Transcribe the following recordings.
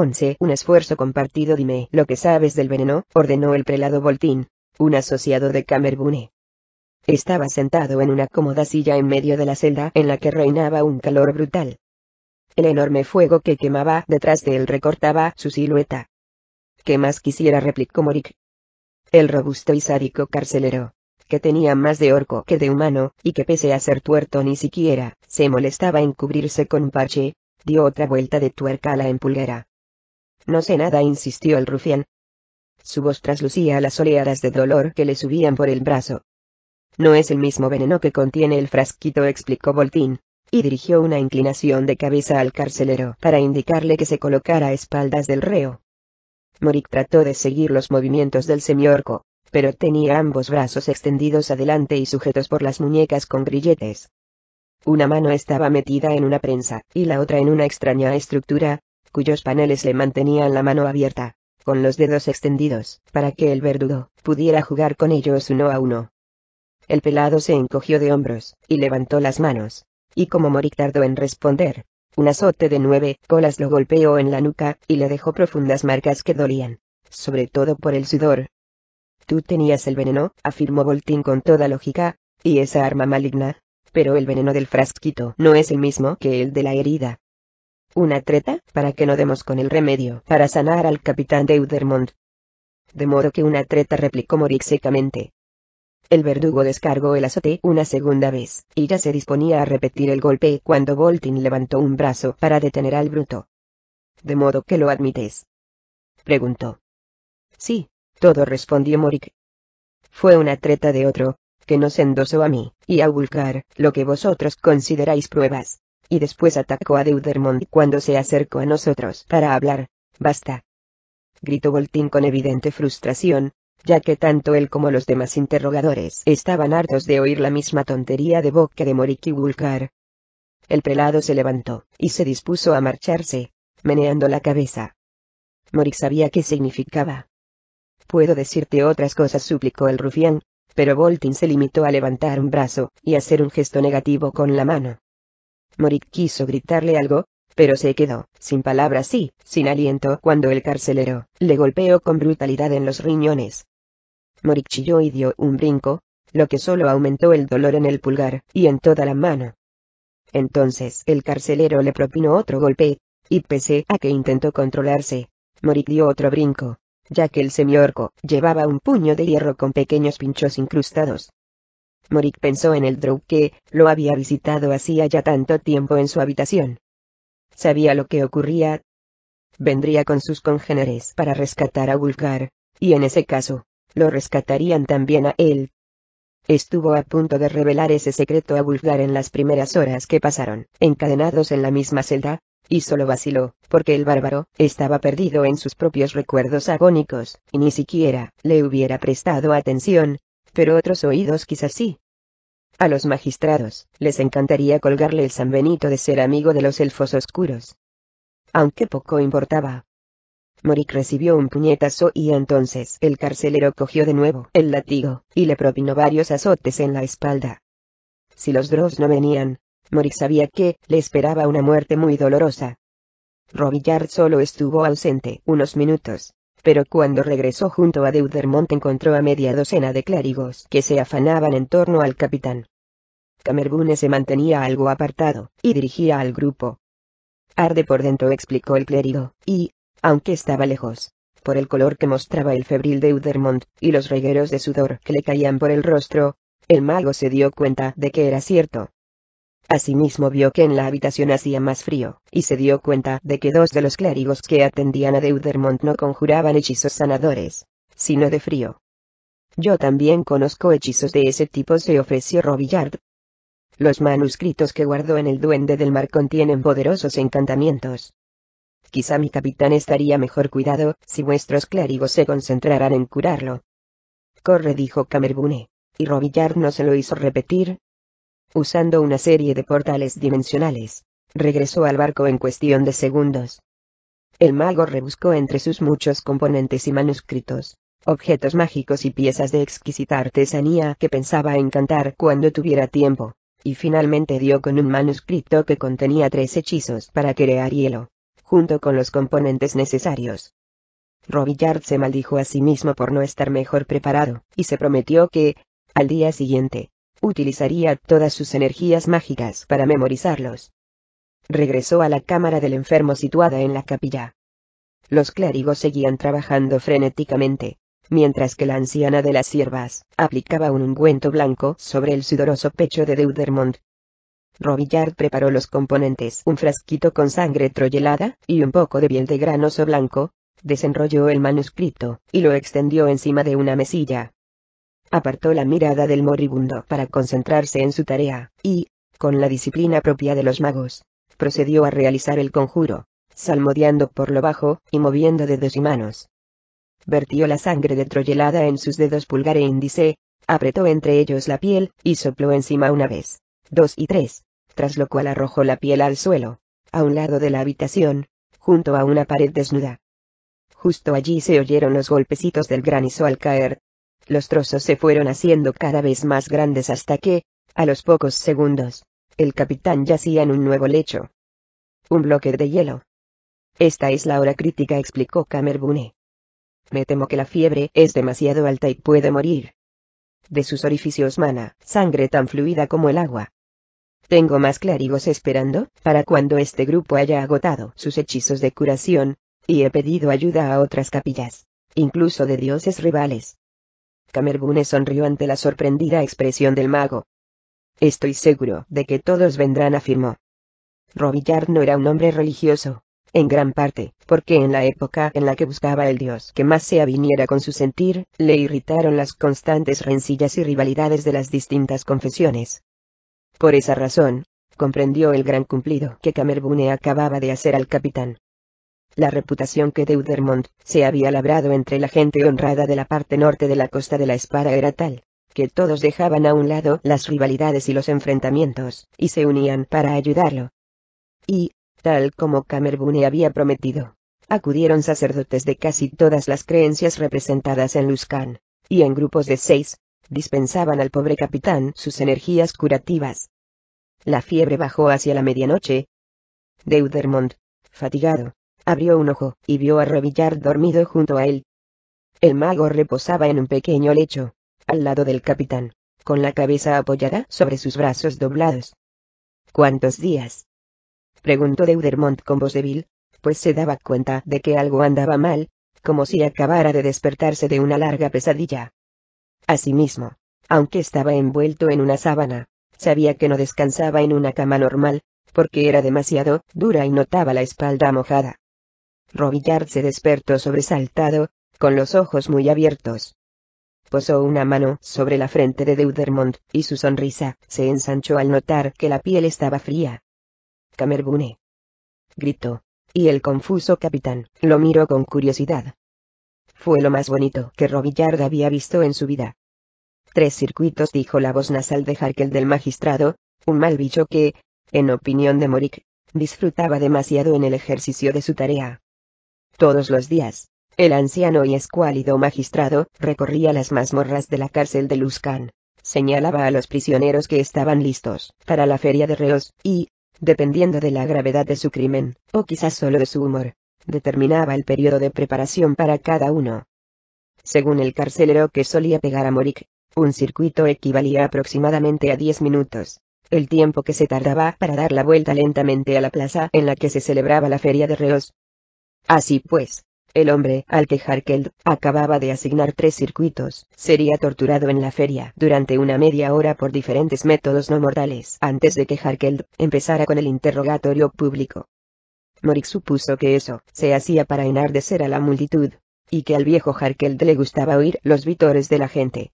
11. Un esfuerzo compartido. Dime lo que sabes del veneno, ordenó el prelado Voltin, un asociado de Camerbune. Estaba sentado en una cómoda silla en medio de la celda en la que reinaba un calor brutal. El enorme fuego que quemaba detrás de él recortaba su silueta. ¿Qué más quisiera?, replicó Morik. El robusto y sádico carcelero, que tenía más de orco que de humano, y que pese a ser tuerto ni siquiera se molestaba en cubrirse con un parche, dio otra vuelta de tuerca a la empulguera. No sé nada, insistió el rufián. Su voz traslucía las oleadas de dolor que le subían por el brazo. No es el mismo veneno que contiene el frasquito, explicó Voltin, y dirigió una inclinación de cabeza al carcelero para indicarle que se colocara a espaldas del reo. Morik trató de seguir los movimientos del semiorco, pero tenía ambos brazos extendidos adelante y sujetos por las muñecas con grilletes. Una mano estaba metida en una prensa, y la otra en una extraña estructura, cuyos paneles le mantenían la mano abierta, con los dedos extendidos, para que el verdugo pudiera jugar con ellos uno a uno. El pelado se encogió de hombros, y levantó las manos, y como Morik tardó en responder, un azote de 9 colas lo golpeó en la nuca, y le dejó profundas marcas que dolían, sobre todo por el sudor. Tú tenías el veneno, afirmó Voltin con toda lógica, y esa arma maligna, pero el veneno del frasquito no es el mismo que el de la herida. ¿Una treta, para que no demos con el remedio para sanar al capitán Deudermont? De modo que una treta, replicó Morik secamente. El verdugo descargó el azote una segunda vez, y ya se disponía a repetir el golpe cuando Voltin levantó un brazo para detener al bruto. ¿De modo que lo admites?, preguntó. Sí, todo, respondió Morik. Fue una treta de otro, que nos endosó a mí y a Wulfgar lo que vosotros consideráis pruebas, y después atacó a Deudermont cuando se acercó a nosotros para hablar. Basta, gritó Voltin con evidente frustración, ya que tanto él como los demás interrogadores estaban hartos de oír la misma tontería de boca de Morik y Wulfgar. El prelado se levantó, y se dispuso a marcharse, meneando la cabeza. Morik sabía qué significaba. Puedo decirte otras cosas, suplicó el rufián, pero Voltin se limitó a levantar un brazo, y hacer un gesto negativo con la mano. Morik quiso gritarle algo, pero se quedó, sin palabras y sin aliento, cuando el carcelero le golpeó con brutalidad en los riñones. Morik chilló y dio un brinco, lo que solo aumentó el dolor en el pulgar y en toda la mano. Entonces el carcelero le propinó otro golpe, y pese a que intentó controlarse, Morik dio otro brinco, ya que el semiorco llevaba un puño de hierro con pequeños pinchos incrustados. Morik pensó en el drow que lo había visitado hacía ya tanto tiempo en su habitación. Sabía lo que ocurría. Vendría con sus congéneres para rescatar a Wulfgar, y en ese caso, lo rescatarían también a él. Estuvo a punto de revelar ese secreto a Wulfgar en las primeras horas que pasaron encadenados en la misma celda, y solo vaciló, porque el bárbaro estaba perdido en sus propios recuerdos agónicos, y ni siquiera le hubiera prestado atención, pero otros oídos quizás sí. A los magistrados les encantaría colgarle el sanbenito de ser amigo de los elfos oscuros. Aunque poco importaba. Morik recibió un puñetazo y entonces el carcelero cogió de nuevo el látigo, y le propinó varios azotes en la espalda. Si los drows no venían, Morik sabía que le esperaba una muerte muy dolorosa. Robillard solo estuvo ausente unos minutos, pero cuando regresó junto a Deudermont encontró a media docena de clérigos que se afanaban en torno al capitán. Camerbune se mantenía algo apartado, y dirigía al grupo. Arde por dentro, explicó el clérigo, y, aunque estaba lejos, por el color que mostraba el febril Deudermont, y los regueros de sudor que le caían por el rostro, el mago se dio cuenta de que era cierto. Asimismo vio que en la habitación hacía más frío, y se dio cuenta de que 2 de los clérigos que atendían a Deudermont no conjuraban hechizos sanadores, sino de frío. Yo también conozco hechizos de ese tipo, se ofreció Robillard. Los manuscritos que guardó en el Duende del Mar contienen poderosos encantamientos. Quizá mi capitán estaría mejor cuidado si vuestros clérigos se concentraran en curarlo. Corre, dijo Camerbune, y Robillard no se lo hizo repetir. Usando una serie de portales dimensionales, regresó al barco en cuestión de segundos. El mago rebuscó entre sus muchos componentes y manuscritos, objetos mágicos y piezas de exquisita artesanía que pensaba encantar cuando tuviera tiempo, y finalmente dio con un manuscrito que contenía 3 hechizos para crear hielo, junto con los componentes necesarios. Robillard se maldijo a sí mismo por no estar mejor preparado, y se prometió que, al día siguiente, utilizaría todas sus energías mágicas para memorizarlos. Regresó a la cámara del enfermo situada en la capilla. Los clérigos seguían trabajando frenéticamente, mientras que la anciana de las siervas aplicaba un ungüento blanco sobre el sudoroso pecho de Deudermont. Robillard preparó los componentes: un frasquito con sangre troyelada y un poco de miel de granoso blanco. Desenrolló el manuscrito y lo extendió encima de una mesilla. Apartó la mirada del moribundo para concentrarse en su tarea, y, con la disciplina propia de los magos, procedió a realizar el conjuro, salmodiando por lo bajo y moviendo dedos y manos. Vertió la sangre de troyelada en sus dedos pulgar e índice, apretó entre ellos la piel y sopló encima una vez, 2 y 3, tras lo cual arrojó la piel al suelo, a un lado de la habitación, junto a una pared desnuda. Justo allí se oyeron los golpecitos del granizo al caer. Los trozos se fueron haciendo cada vez más grandes hasta que, a los pocos segundos, el capitán yacía en un nuevo lecho. Un bloque de hielo. Esta es la hora crítica, explicó Camerbune. Me temo que la fiebre es demasiado alta y puede morir. De sus orificios mana sangre tan fluida como el agua. Tengo más clérigos esperando, para cuando este grupo haya agotado sus hechizos de curación, y he pedido ayuda a otras capillas, incluso de dioses rivales. Camerbune sonrió ante la sorprendida expresión del mago. Estoy seguro de que todos vendrán, afirmó. Robillard no era un hombre religioso, en gran parte, porque en la época en la que buscaba el dios que más se aviniera con su sentir, le irritaron las constantes rencillas y rivalidades de las distintas confesiones. Por esa razón, comprendió el gran cumplido que Camerbune acababa de hacer al capitán. La reputación que Deudermont se había labrado entre la gente honrada de la parte norte de la Costa de la Espada era tal, que todos dejaban a un lado las rivalidades y los enfrentamientos, y se unían para ayudarlo. Y, tal como Camerbune había prometido, acudieron sacerdotes de casi todas las creencias representadas en Luskan, y en grupos de 6, dispensaban al pobre capitán sus energías curativas. La fiebre bajó hacia la medianoche. Deudermont, fatigado, abrió un ojo y vio a Robillard dormido junto a él. El mago reposaba en un pequeño lecho, al lado del capitán, con la cabeza apoyada sobre sus brazos doblados. ¿Cuántos días?, preguntó Deudermont con voz débil, pues se daba cuenta de que algo andaba mal, como si acabara de despertarse de una larga pesadilla. Asimismo, aunque estaba envuelto en una sábana, sabía que no descansaba en una cama normal, porque era demasiado dura y notaba la espalda mojada. Robillard se despertó sobresaltado, con los ojos muy abiertos. Posó una mano sobre la frente de Deudermont, y su sonrisa se ensanchó al notar que la piel estaba fría. Camerbune, gritó, y el confuso capitán lo miró con curiosidad. Fue lo más bonito que Robillard había visto en su vida. 3 circuitos, dijo la voz nasal de Harkel del magistrado, un mal bicho que, en opinión de Morik, disfrutaba demasiado en el ejercicio de su tarea. Todos los días, el anciano y escuálido magistrado recorría las mazmorras de la cárcel de Luskan, señalaba a los prisioneros que estaban listos para la feria de reos, y, dependiendo de la gravedad de su crimen, o quizás solo de su humor, determinaba el periodo de preparación para cada uno. Según el carcelero que solía pegar a Morik, un circuito equivalía aproximadamente a 10 minutos, el tiempo que se tardaba para dar la vuelta lentamente a la plaza en la que se celebraba la feria de reos. Así pues, el hombre al que Harkel acababa de asignar 3 circuitos sería torturado en la feria durante una media hora por diferentes métodos no mortales antes de que Harkel empezara con el interrogatorio público. Morik supuso que eso se hacía para enardecer a la multitud, y que al viejo Harkel le gustaba oír los vítores de la gente.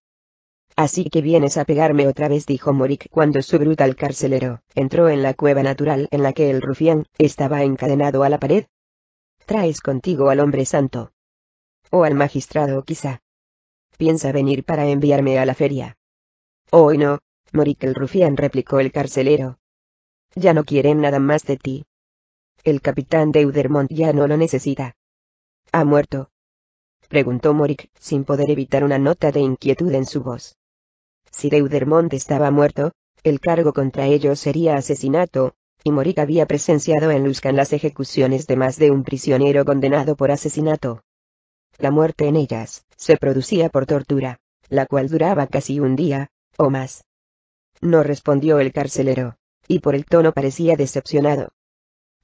Así que vienes a pegarme otra vez, dijo Morik cuando su brutal carcelero entró en la cueva natural en la que el rufián estaba encadenado a la pared. ¿Traes contigo al hombre santo? O al magistrado quizá. ¿Piensa venir para enviarme a la feria? Hoy no, Morik el rufián, replicó el carcelero. Ya no quieren nada más de ti. El capitán Deudermont ya no lo necesita. ¿Ha muerto?, preguntó Morik, sin poder evitar una nota de inquietud en su voz. Si Deudermont estaba muerto, el cargo contra ellos sería asesinato, y Morik había presenciado en Luskan las ejecuciones de más de un prisionero condenado por asesinato. La muerte en ellas se producía por tortura, la cual duraba casi un día, o más. No respondió el carcelero, y por el tono parecía decepcionado.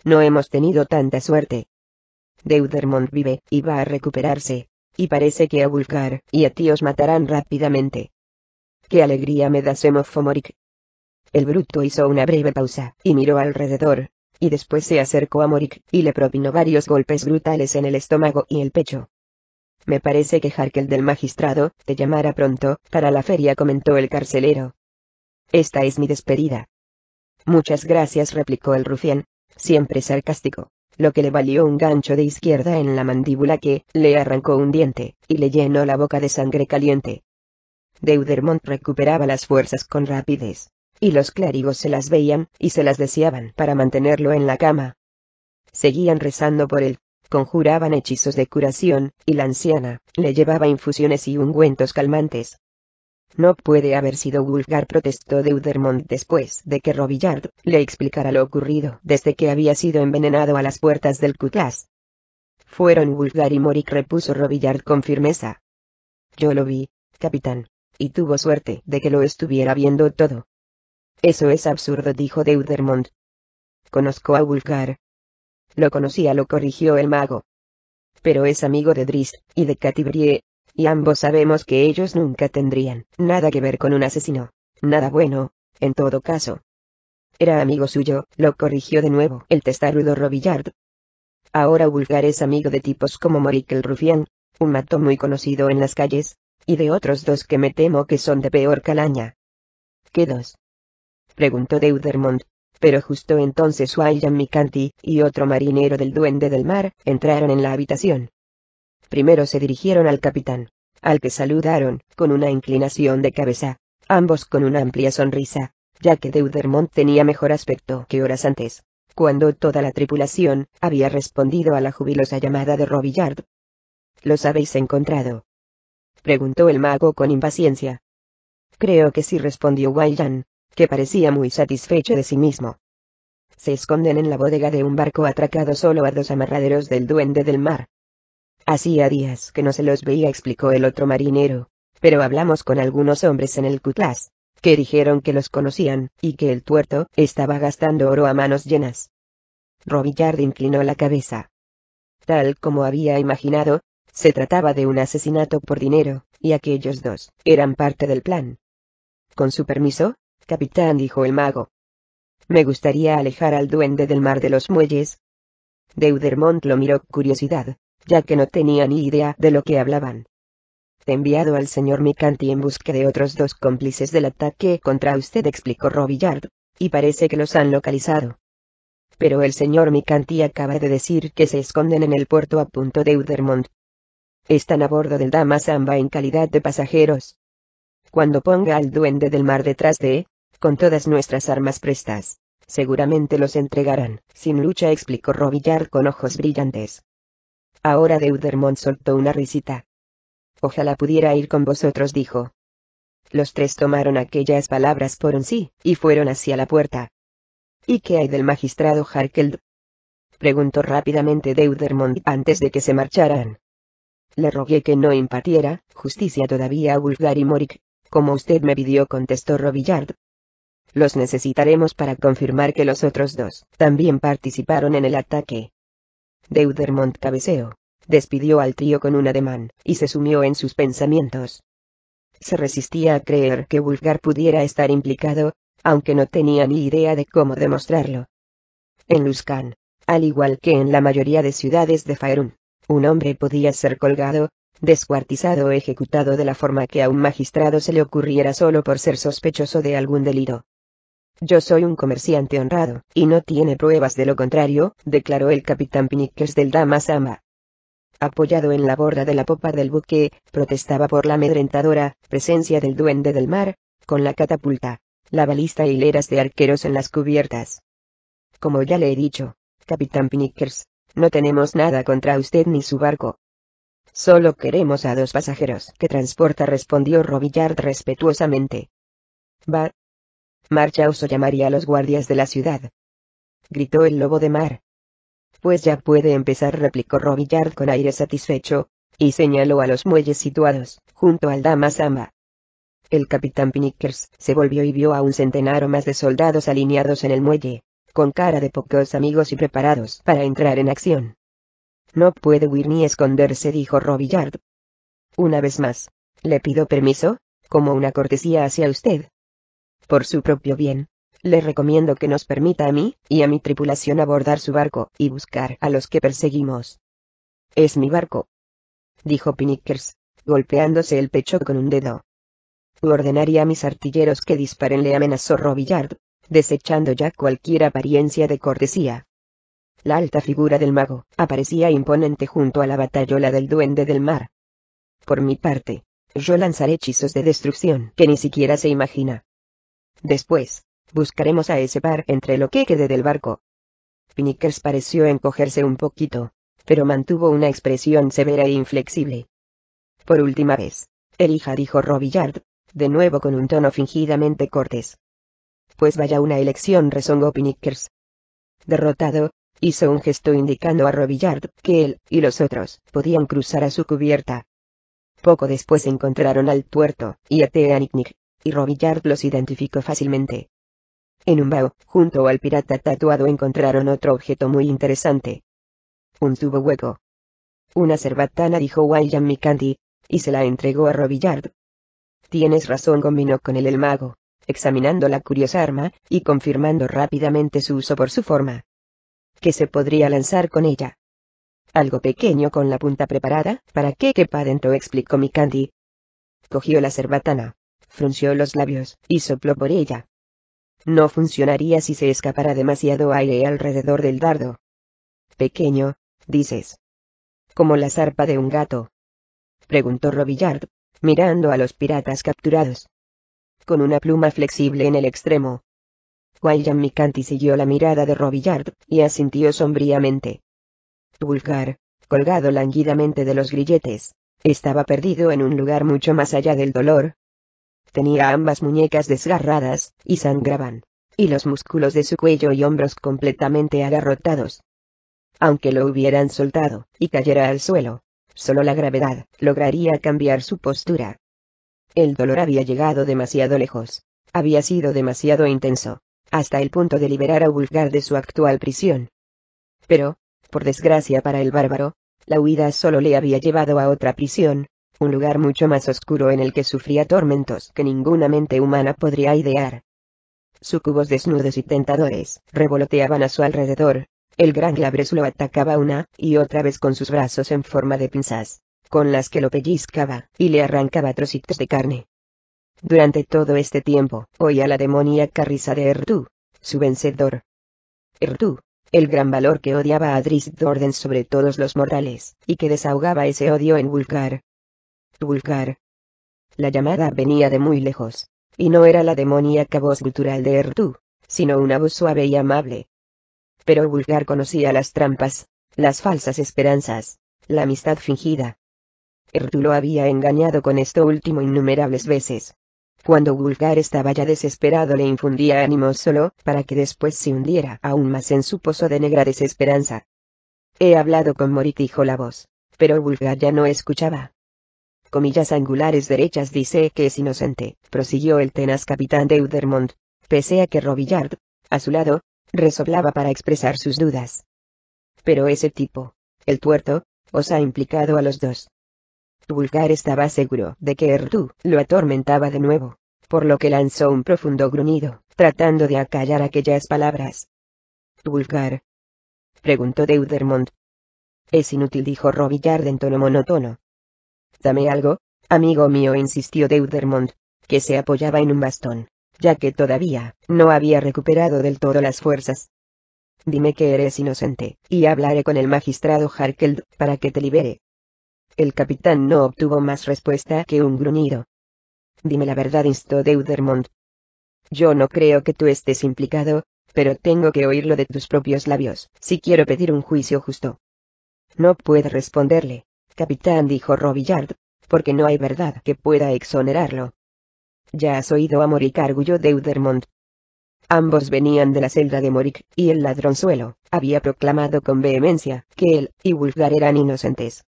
No hemos tenido tanta suerte. Deudermont vive y va a recuperarse, y parece que a Wulfgar y a ti os matarán rápidamente. ¡Qué alegría me da Morik! El bruto hizo una breve pausa, y miró alrededor, y después se acercó a Morik, y le propinó varios golpes brutales en el estómago y el pecho. Me parece que Harkel del magistrado te llamará pronto para la feria, comentó el carcelero. Esta es mi despedida. Muchas gracias, replicó el rufián, siempre sarcástico, lo que le valió un gancho de izquierda en la mandíbula que le arrancó un diente, y le llenó la boca de sangre caliente. Deudermont recuperaba las fuerzas con rapidez, y los clérigos se las veían y se las deseaban para mantenerlo en la cama. Seguían rezando por él, conjuraban hechizos de curación, y la anciana le llevaba infusiones y ungüentos calmantes. No puede haber sido Wulfgar, protestó Deudermont después de que Robillard le explicara lo ocurrido desde que había sido envenenado a las puertas del Cutlass. Fueron Wulfgar y Morik, repuso Robillard con firmeza. Yo lo vi, capitán, y tuvo suerte de que lo estuviera viendo todo. Eso es absurdo, dijo Deudermont. Conozco a Wulfgar. Lo conocía, lo corrigió el mago. Pero es amigo de Drizzt y de Catibrie, y ambos sabemos que ellos nunca tendrían nada que ver con un asesino. Nada bueno, en todo caso. Era amigo suyo, lo corrigió de nuevo el testarudo Robillard. Ahora Wulfgar es amigo de tipos como Morik el rufián, un matón muy conocido en las calles, y de otros dos que me temo que son de peor calaña. ¿Qué dos? Preguntó Deudermont, pero justo entonces Wyljam Micanti y otro marinero del Duende del Mar entraron en la habitación. Primero se dirigieron al capitán, al que saludaron con una inclinación de cabeza, ambos con una amplia sonrisa, ya que Deudermont tenía mejor aspecto que horas antes, cuando toda la tripulación había respondido a la jubilosa llamada de Robillard. ¿Los habéis encontrado?, preguntó el mago con impaciencia. Creo que sí, respondió Wyljam, que parecía muy satisfecho de sí mismo. Se esconden en la bodega de un barco atracado solo a 2 amarraderos del Duende del Mar. Hacía días que no se los veía, explicó el otro marinero, pero hablamos con algunos hombres en el Cutlass, que dijeron que los conocían, y que el tuerto estaba gastando oro a manos llenas. Robillard inclinó la cabeza. Tal como había imaginado, se trataba de un asesinato por dinero, y aquellos dos eran parte del plan. Con su permiso, capitán, dijo el mago. Me gustaría alejar al Duende del Mar de los muelles. Deudermont lo miró con curiosidad, ya que no tenía ni idea de lo que hablaban. He enviado al señor Micanti en busca de otros 2 cómplices del ataque contra usted, explicó Robillard, y parece que los han localizado. Pero el señor Micanti acaba de decir que se esconden en el puerto, apuntó Deudermont. Están a bordo del Dama Samba en calidad de pasajeros. Cuando ponga al Duende del Mar detrás con todas nuestras armas prestas, seguramente los entregarán sin lucha, explicó Robillard con ojos brillantes. Ahora Deudermont soltó una risita. Ojalá pudiera ir con vosotros, dijo. Los 3 tomaron aquellas palabras por un sí, y fueron hacia la puerta. ¿Y qué hay del magistrado Harkeld?, preguntó rápidamente Deudermont antes de que se marcharan. Le rogué que no impartiera justicia todavía a Wulfgar y Morik, como usted me pidió, contestó Robillard. Los necesitaremos para confirmar que los otros 2 también participaron en el ataque. Deudermont cabeceó, despidió al trío con un ademán, y se sumió en sus pensamientos. Se resistía a creer que Wulfgar pudiera estar implicado, aunque no tenía ni idea de cómo demostrarlo. En Luskan, al igual que en la mayoría de ciudades de Faerun, un hombre podía ser colgado, descuartizado o ejecutado de la forma que a un magistrado se le ocurriera solo por ser sospechoso de algún delito. Yo soy un comerciante honrado, y no tiene pruebas de lo contrario, declaró el capitán Piniquers del Dama Samba. Apoyado en la borda de la popa del buque, protestaba por la amedrentadora presencia del Duende del Mar, con la catapulta, la balista e hileras de arqueros en las cubiertas. Como ya le he dicho, capitán Piniquers, no tenemos nada contra usted ni su barco. Solo queremos a 2 pasajeros que transporta, respondió Robillard respetuosamente. Va. Marchaos o llamaría a los guardias de la ciudad. gritó el lobo de mar. Pues ya puede empezar, replicó Robillard con aire satisfecho, y señaló a los muelles situados, junto al Dama Samba. El capitán Pinickers se volvió y vio a un centenar o más de soldados alineados en el muelle, con cara de pocos amigos y preparados para entrar en acción. No puede huir ni esconderse, dijo Robillard. Una vez más, le pido permiso, como una cortesía hacia usted. Por su propio bien, le recomiendo que nos permita a mí y a mi tripulación abordar su barco y buscar a los que perseguimos. Es mi barco, dijo Pinickers, golpeándose el pecho con un dedo. Ordenaría a mis artilleros que disparen, le amenazó Robillard, desechando ya cualquier apariencia de cortesía. La alta figura del mago aparecía imponente junto a la batayola del Duende del Mar. Por mi parte, yo lanzaré hechizos de destrucción que ni siquiera se imagina. Después, buscaremos a ese par entre lo que quede del barco. Pinickers pareció encogerse un poquito, pero mantuvo una expresión severa e inflexible. Por última vez, elija, dijo Robillard, de nuevo con un tono fingidamente cortés. Pues vaya una elección, rezongó Pinickers. Derrotado, hizo un gesto indicando a Robillard que él y los otros podían cruzar a su cubierta. Poco después encontraron al tuerto y a Teanicnic, y Robillard los identificó fácilmente. En un bao, junto al pirata tatuado, encontraron otro objeto muy interesante. Un tubo hueco. Una cerbatana, dijo William Micanti, y se la entregó a Robillard. Tienes razón, combinó con él el mago, examinando la curiosa arma y confirmando rápidamente su uso por su forma. ¿Qué se podría lanzar con ella? Algo pequeño con la punta preparada para que quepa dentro, explicó Micanti. Cogió la cerbatana, frunció los labios y sopló por ella. No funcionaría si se escapara demasiado aire alrededor del dardo. Pequeño, dices. ¿Como la zarpa de un gato?, preguntó Robillard, mirando a los piratas capturados. Con una pluma flexible en el extremo. William Micanti siguió la mirada de Robillard y asintió sombríamente. Wulfgar, colgado lánguidamente de los grilletes, estaba perdido en un lugar mucho más allá del dolor. Tenía ambas muñecas desgarradas y sangraban, y los músculos de su cuello y hombros completamente agarrotados. Aunque lo hubieran soltado y cayera al suelo, solo la gravedad lograría cambiar su postura. El dolor había llegado demasiado lejos, había sido demasiado intenso, hasta el punto de liberar a Wulfgar de su actual prisión. Pero, por desgracia para el bárbaro, la huida solo le había llevado a otra prisión, un lugar mucho más oscuro en el que sufría tormentos que ninguna mente humana podría idear. Sucubos desnudos y tentadores revoloteaban a su alrededor. El gran Glabres lo atacaba una y otra vez con sus brazos en forma de pinzas, con las que lo pellizcaba y le arrancaba trocitos de carne. Durante todo este tiempo, oía la demoníaca risa de Errtu, su vencedor. Errtu, el gran valor que odiaba a Drizzt Do'Urden sobre todos los mortales, y que desahogaba ese odio en Wulfgar. Wulfgar. La llamada venía de muy lejos, y no era la demoníaca voz gutural de Errtu, sino una voz suave y amable. Pero Wulfgar conocía las trampas, las falsas esperanzas, la amistad fingida. Errtu lo había engañado con esto último innumerables veces. Cuando Wulfgar estaba ya desesperado, le infundía ánimos solo para que después se hundiera aún más en su pozo de negra desesperanza. He hablado con Morik, dijo la voz, pero Wulfgar ya no escuchaba. Comillas angulares derechas, dice que es inocente, prosiguió el tenaz capitán Deudermont, pese a que Robillard, a su lado, resoplaba para expresar sus dudas. Pero ese tipo, el tuerto, os ha implicado a los dos. Wulfgar estaba seguro de que Errtu lo atormentaba de nuevo, por lo que lanzó un profundo gruñido, tratando de acallar aquellas palabras. ¿Wulfgar?, preguntó Deudermont. Es inútil, dijo Robillard en tono monótono. Dame algo, amigo mío, insistió Deudermont, que se apoyaba en un bastón, ya que todavía no había recuperado del todo las fuerzas. Dime que eres inocente, y hablaré con el magistrado Harkeld para que te libere. El capitán no obtuvo más respuesta que un gruñido. Dime la verdad, instó Deudermont. Yo no creo que tú estés implicado, pero tengo que oírlo de tus propios labios, si quiero pedir un juicio justo. No puede responderle, capitán, dijo Robillard, porque no hay verdad que pueda exonerarlo. Ya has oído a Morik, arguyó Deudermont. Ambos venían de la celda de Morik, y el ladronzuelo había proclamado con vehemencia que él y Wulfgar eran inocentes.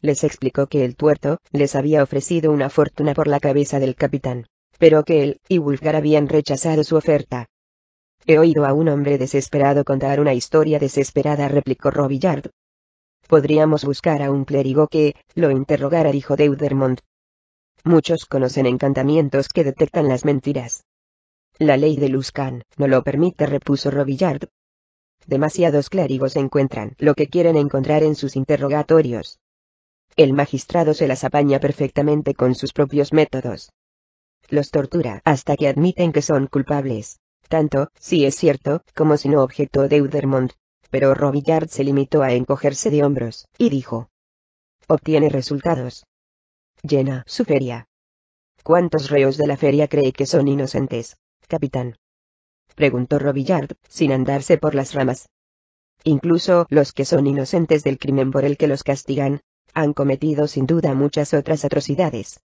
Les explicó que el tuerto les había ofrecido una fortuna por la cabeza del capitán, pero que él y Wulfgar habían rechazado su oferta. He oído a un hombre desesperado contar una historia desesperada, replicó Robillard. Podríamos buscar a un clérigo que lo interrogara, dijo Deudermont. Muchos conocen encantamientos que detectan las mentiras. La ley de Luscan no lo permite, repuso Robillard. Demasiados clérigos encuentran lo que quieren encontrar en sus interrogatorios. El magistrado se las apaña perfectamente con sus propios métodos. Los tortura hasta que admiten que son culpables, tanto si es cierto como si no, objetó Deudermont, pero Robillard se limitó a encogerse de hombros, y dijo: obtiene resultados. Llena su feria. ¿Cuántos reos de la feria cree que son inocentes, capitán?, preguntó Robillard, sin andarse por las ramas. Incluso los que son inocentes del crimen por el que los castigan, han cometido sin duda muchas otras atrocidades.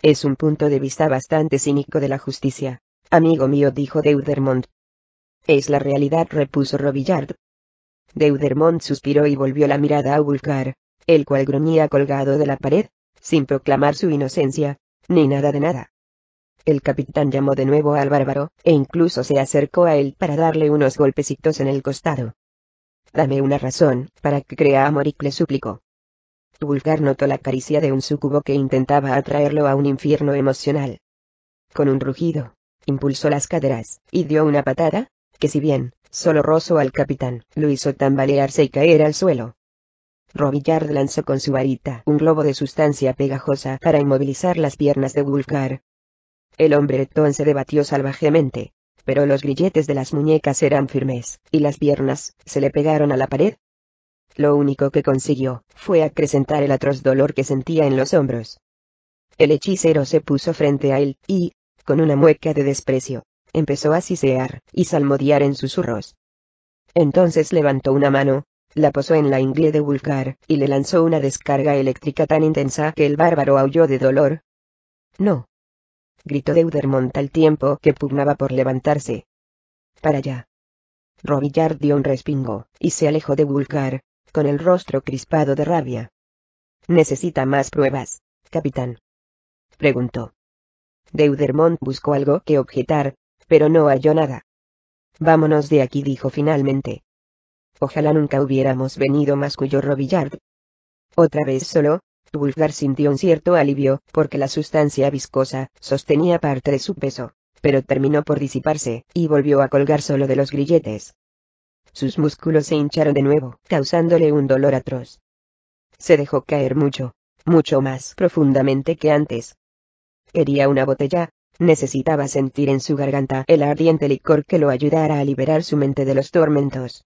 Es un punto de vista bastante cínico de la justicia, amigo mío, dijo Deudermont. Es la realidad, repuso Robillard. Deudermont suspiró y volvió la mirada a Wulfgar, el cual gruñía colgado de la pared, sin proclamar su inocencia, ni nada de nada. El capitán llamó de nuevo al bárbaro, e incluso se acercó a él para darle unos golpecitos en el costado. Dame una razón para que crea a Morik, le suplicó. Wulfgar notó la caricia de un súcubo que intentaba atraerlo a un infierno emocional. Con un rugido, impulsó las caderas, y dio una patada, que si bien solo rozó al capitán, lo hizo tambalearse y caer al suelo. Robillard lanzó con su varita un globo de sustancia pegajosa para inmovilizar las piernas de Wulfgar. El hombre bretón se debatió salvajemente, pero los grilletes de las muñecas eran firmes, y las piernas se le pegaron a la pared. Lo único que consiguió fue acrecentar el atroz dolor que sentía en los hombros. El hechicero se puso frente a él, y, con una mueca de desprecio, empezó a sisear y salmodiar en susurros. Entonces levantó una mano, la posó en la ingle de Wulfgar, y le lanzó una descarga eléctrica tan intensa que el bárbaro aulló de dolor. «No», gritó Deudermont al tiempo que pugnaba por levantarse. «Para allá». Robillard dio un respingo, y se alejó de Wulfgar, con el rostro crispado de rabia. «¿Necesita más pruebas, capitán?», preguntó. Deudermont buscó algo que objetar, pero no halló nada. «Vámonos de aquí», dijo finalmente. «Ojalá nunca hubiéramos venido», masculló Robillard. Otra vez solo, Wulfgar sintió un cierto alivio, porque la sustancia viscosa sostenía parte de su peso, pero terminó por disiparse, y volvió a colgar solo de los grilletes. Sus músculos se hincharon de nuevo, causándole un dolor atroz. Se dejó caer mucho más profundamente que antes. Quería una botella, necesitaba sentir en su garganta el ardiente licor que lo ayudara a liberar su mente de los tormentos.